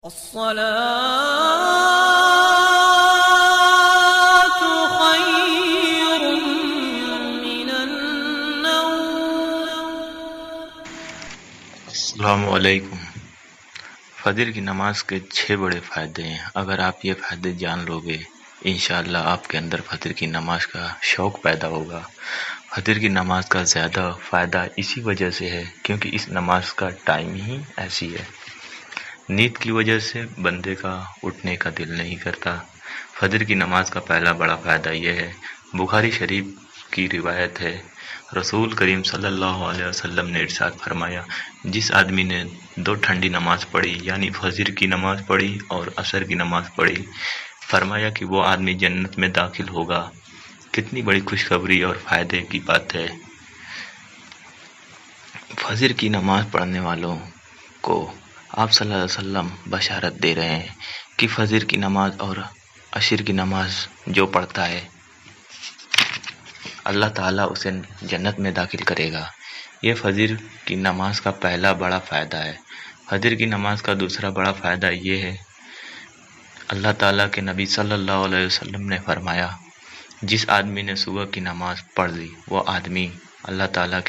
الصلاة خير من النوم. السلام علیکم۔ فجر کی نماز کے 6 بڑے فائدے ہیں۔ اگر آپ یہ فائدے جان لو گے انشاءاللہ آپ کے اندر فجر کی نماز کا شوق پیدا ہوگا۔ فجر کی نماز کا زیادہ فائدہ اسی وجہ سے ہے کیونکہ اس نماز کا ٹائم ہی ایسی ہے۔ نیند کی وجہ سے بندے کا اٹھنے کا دل نہیں کرتا۔ فجر کی نماز کا پہلا بڑا فائدہ یہ ہے، بخاری شریف کی روایت ہے، رسول کریم صلی اللہ علیہ وسلم نے ارشاد فرمایا، جس آدمی نے 2 ٹھنڈی نماز پڑھی یعنی فجر کی نماز پڑھی اور عصر کی نماز پڑھی، فرمایا کہ وہ آدمی جنت میں داخل ہوگا۔ کتنی بڑی خوشخبری اور فائدے کی بات ہے۔ فجر کی نماز پڑھنے والوں کو آپ صلی اللہ علیہ وسلم بشارت دے رہے ہیں کہ فجر کی نماز اور عشر کی نماز جو پڑھتا ہے اللہ تعالیٰ اسے جنت میں داخل کرے گا۔ یہ فجر کی نماز کا پہلا بڑا فائدہ ہے۔ فجر کی نماز کا دوسرا بڑا فائدہ یہ ہے، اللہ تعالیٰ کے نبی صلی اللہ علیہ وسلم نے فرمایا، جس آدمی نے صبح کی نماز پڑھ لی وہ آدمی اللہ تعالیٰ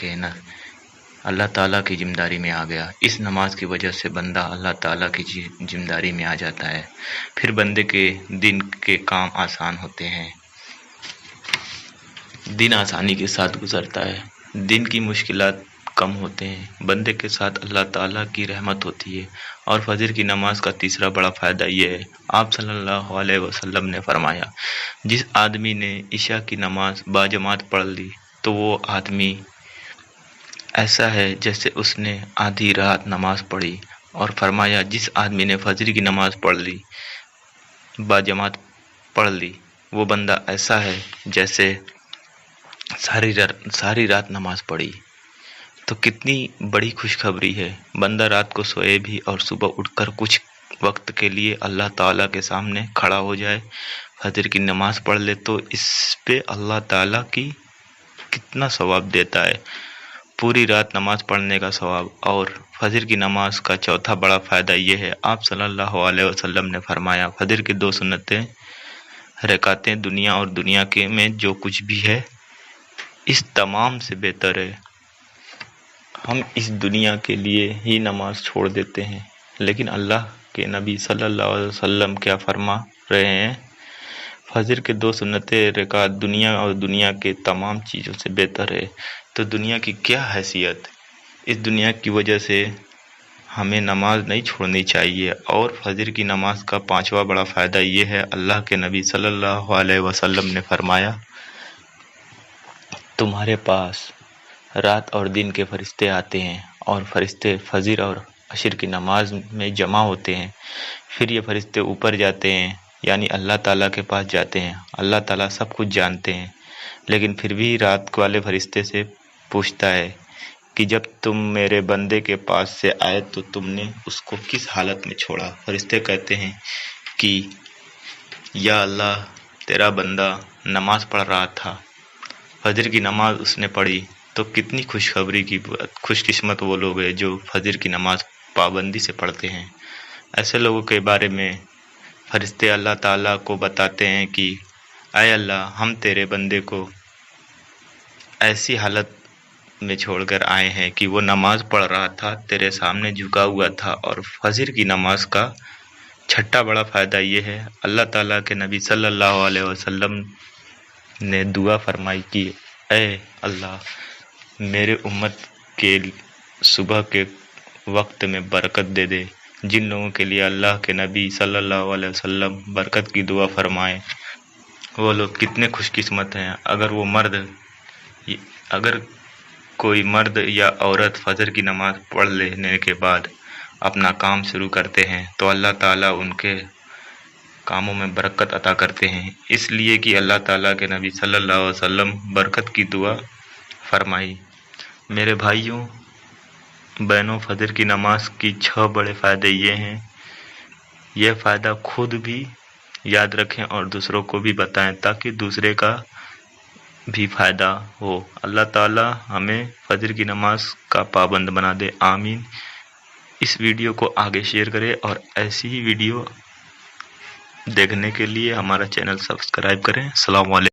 کی ذمہ میں آ گیا۔ اس نماز کی وجہ سے بندہ اللہ تعالیٰ کی ذمہ میں آ جاتا ہے، پھر بندے کے دن کے کام آسان ہوتے ہیں، دن آسانی کے ساتھ گزرتا ہے، دن کی مشکلات کم ہوتے ہیں، بندے کے ساتھ اللہ تعالیٰ کی رحمت ہوتی ہے۔ اور فجر کی نماز کا تیسرا بڑا فائدہ یہ ہے، آپ صلی اللہ علیہ وسلم نے فرمایا، جس آدمی نے عشاء کی نماز باجماعت پڑھ لی تو وہ آدمی ایسا ہے جیسے اس نے آدھی رات نماز پڑھی، اور فرمایا جس آدمی نے فجر کی نماز پڑھ لی باجماعت پڑھ لی وہ بندہ ایسا ہے جیسے ساری رات نماز پڑھی۔ تو کتنی بڑی خوشخبری ہے، بندہ رات کو سوئے بھی اور صبح اٹھ کر کچھ وقت کے لیے اللہ تعالیٰ کے سامنے کھڑا ہو جائے، فجر کی نماز پڑھ لے تو اس پہ اللہ تعالیٰ کی کتنا ثواب دیتا ہے، پوری رات نماز پڑھنے کا ثواب۔ اور فجر کی نماز کا چوتھا بڑا فائدہ یہ ہے، آپ صلی اللہ علیہ وسلم نے فرمایا، فجر کی 2 سنتیں رکعتیں دنیا اور دنیا کے میں جو کچھ بھی ہے اس تمام سے بہتر ہے۔ ہم اس دنیا کے لیے ہی نماز چھوڑ دیتے ہیں، لیکن اللہ کے نبی صلی اللہ علیہ وسلم کیا فرما رہے ہیں، فجر کے 2 سنتیں رکعت دنیا اور دنیا کے تمام چیزوں سے بہتر ہے۔ تو دنیا کی کیا حیثیت، اس دنیا کی وجہ سے ہمیں نماز نہیں چھوڑنی چاہیے۔ اور فجر کی نماز کا 5واں بڑا فائدہ یہ ہے، اللہ کے نبی صلی اللہ علیہ وسلم نے فرمایا، تمہارے پاس رات اور دن کے فرشتے آتے ہیں اور فرشتے فجر اور عشر کی نماز میں جمع ہوتے ہیں، پھر یہ فرشتے اوپر جاتے ہیں یعنی اللہ تعالیٰ کے پاس جاتے ہیں۔ اللہ تعالیٰ سب کچھ جانتے ہیں، لیکن پھر بھی رات والے فرشتے سے پوچھتا ہے کہ جب تم میرے بندے کے پاس سے آئے تو تم نے اس کو کس حالت میں چھوڑا؟ فرشتے کہتے ہیں کہ یا اللہ، تیرا بندہ نماز پڑھ رہا تھا، فجر کی نماز اس نے پڑھی۔ تو کتنی خوشخبری کی بات، خوش قسمت وہ لوگ ہیں جو فجر کی نماز پابندی سے پڑھتے ہیں۔ ایسے لوگوں کے بارے میں فرشتے اللہ تعالیٰ کو بتاتے ہیں کہ اے اللہ، ہم تیرے بندے کو ایسی حالت میں چھوڑ کر آئے ہیں کہ وہ نماز پڑھ رہا تھا، تیرے سامنے جھکا ہوا تھا۔ اور فجر کی نماز کا 6واں بڑا فائدہ یہ ہے، اللہ تعالیٰ کے نبی صلی اللہ علیہ وسلم نے دعا فرمائی کہ اے اللہ، میرے امت کے صبح کے وقت میں برکت دے دے۔ جن لوگوں کے لیے اللہ کے نبی صلی اللہ علیہ وسلم برکت کی دعا فرمائیں وہ لوگ کتنے خوش قسمت ہیں۔ اگر کوئی مرد یا عورت فجر کی نماز پڑھ لینے کے بعد اپنا کام شروع کرتے ہیں تو اللہ تعالیٰ ان کے کاموں میں برکت عطا کرتے ہیں، اس لیے کہ اللہ تعالیٰ کے نبی صلی اللہ علیہ وسلم برکت کی دعا فرمائی۔ میرے بھائیوں بہنوں، فجر کی نماز کی 6 بڑے فائدے یہ ہیں، یہ فائدہ خود بھی یاد رکھیں اور دوسروں کو بھی بتائیں تاکہ دوسرے کا بھی فائدہ ہو۔ اللہ تعالیٰ ہمیں فجر کی نماز کا پابند بنا دے، آمین۔ اس ویڈیو کو آگے شیئر کریں اور ایسی ہی ویڈیو دیکھنے کے لیے ہمارا چینل سبسکرائب کریں۔ السلام علیکم۔